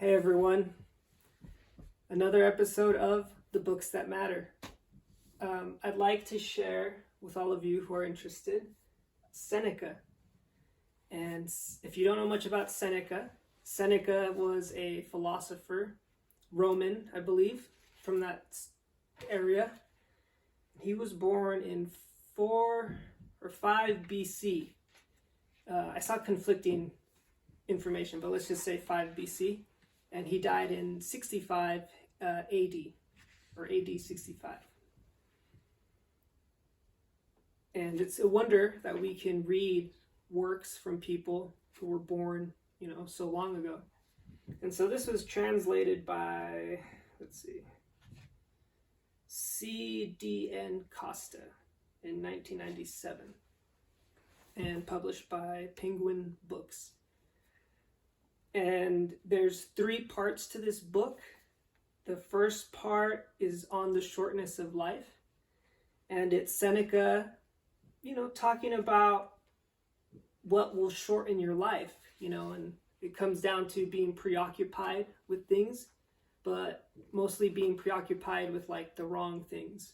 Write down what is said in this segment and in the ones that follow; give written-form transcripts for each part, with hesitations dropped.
Hey everyone, another episode of The Books That Matter. I'd like to share with all of you who are interested Seneca. And if you don't know much about Seneca, Seneca was a philosopher, Roman, I believe, from that area. He was born in 4 or 5 BC. I saw conflicting information, but let's just say 5 BC. And he died in 65 AD, or AD 65. And it's a wonder that we can read works from people who were born, so long ago. And so this was translated by, C.D.N. Costa in 1997 and published by Penguin Books. And there's 3 parts to this book. The first part is on the shortness of life. And it's Seneca, talking about what will shorten your life, and it comes down to being preoccupied with things, but mostly being preoccupied with the wrong things.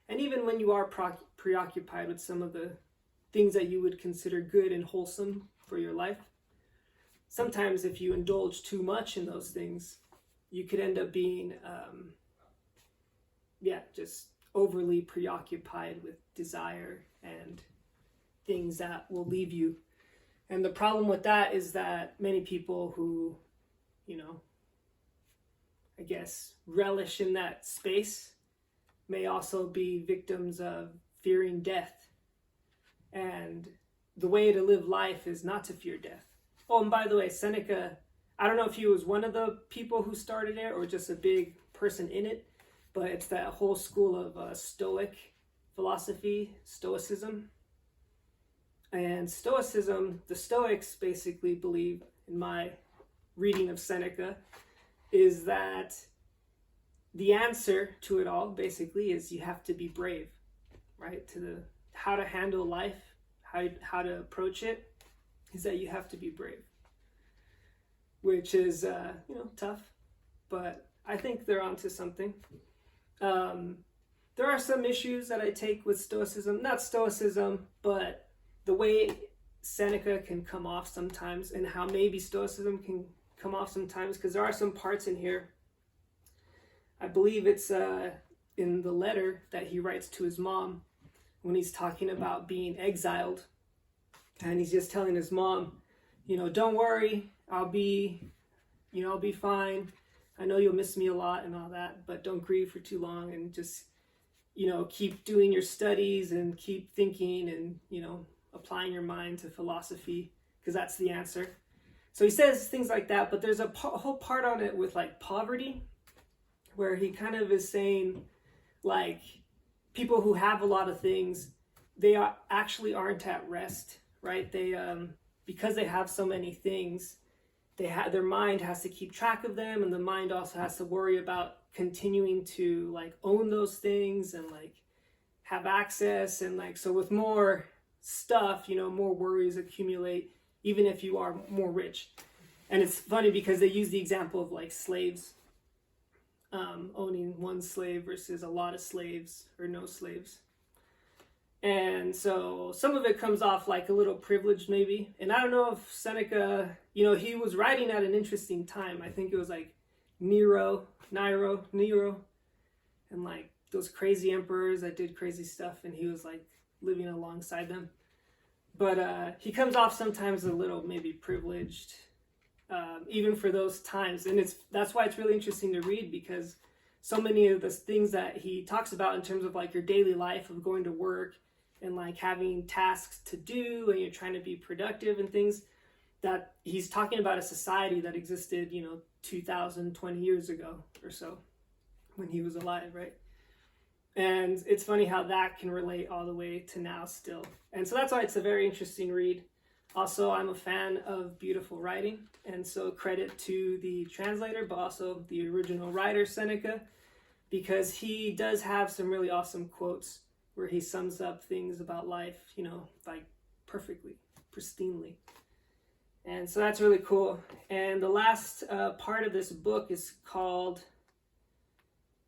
And even when you are preoccupied with some of the things that you would consider good and wholesome for your life, sometimes if you indulge too much in those things, you could end up being, just overly preoccupied with desire and things that will leave you. And the problem with that is that many people who, relish in that space may also be victims of fearing death. And the way to live life is not to fear death. Oh, and by the way, Seneca, I don't know if he was one of the people who started it or just a big person in it, but it's that whole school of Stoic philosophy, Stoicism. And Stoicism, the Stoics basically believe, in my reading of Seneca, is that the answer to it all basically is you have to be brave, right? How to handle life, how to approach it, is that you have to be brave, which is, tough, but I think they're onto something. There are some issues that I take with Stoicism, not Stoicism, but the way Seneca can come off sometimes and how maybe Stoicism can come off sometimes, because there are some parts in here, I believe it's in the letter that he writes to his mom when he's talking about being exiled. And he's just telling his mom, don't worry, I'll be fine. I know you'll miss me a lot and all that, but don't grieve for too long and just, keep doing your studies and keep thinking and, applying your mind to philosophy, because that's the answer. So he says things like that, but there's a whole part on it with poverty, where he kind of is saying people who have a lot of things, they actually aren't at rest. Right? They, because they have so many things, their mind has to keep track of them, and the mind also has to worry about continuing to own those things and have access, and so with more stuff, more worries accumulate, even if you are more rich. And it's funny because they use the example of slaves, owning one slave versus a lot of slaves or no slaves. And so some of it comes off a little privileged maybe. And I don't know if Seneca, he was writing at an interesting time. I think it was Nero, and those crazy emperors that did crazy stuff, and he was living alongside them. But he comes off sometimes a little maybe privileged, even for those times. And that's why it's really interesting to read, because so many of the things that he talks about in terms of your daily life of going to work and having tasks to do, and you're trying to be productive and things, that he's talking about a society that existed, 2020 years ago or so when he was alive, right? And it's funny how that can relate all the way to now still. And so that's why it's a very interesting read. Also, I'm a fan of beautiful writing, and so credit to the translator, but also the original writer, Seneca, because he does have some really awesome quotes where he sums up things about life, perfectly, pristinely. And so that's really cool. And the last part of this book is called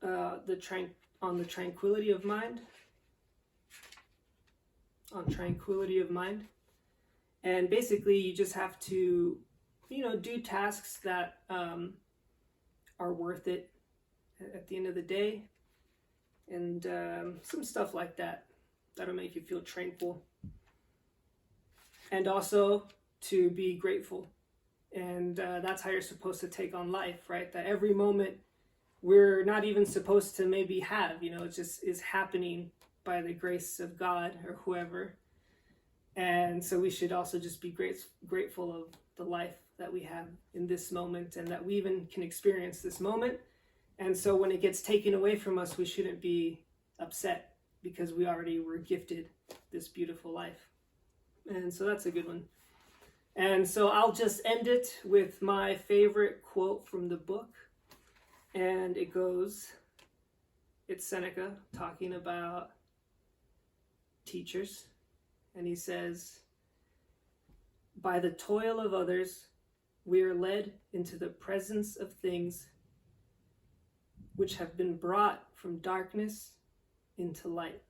on the Tranquility of Mind. On Tranquility of Mind. And basically you just have to, do tasks that are worth it at the end of the day. And some stuff like that. That'll make you feel tranquil. And also to be grateful. And that's how you're supposed to take on life, right? That every moment we're not even supposed to maybe have, it just is happening by the grace of God or whoever. And so we should also just be grateful of the life that we have in this moment, and that we even can experience this moment. And so when it gets taken away from us, we shouldn't be upset, because we already were gifted this beautiful life. And so that's a good one. And so I'll just end it with my favorite quote from the book. And it goes, it's Seneca talking about teachers. And he says, "By the toil of others, we are led into the presence of things which have been brought from darkness into light."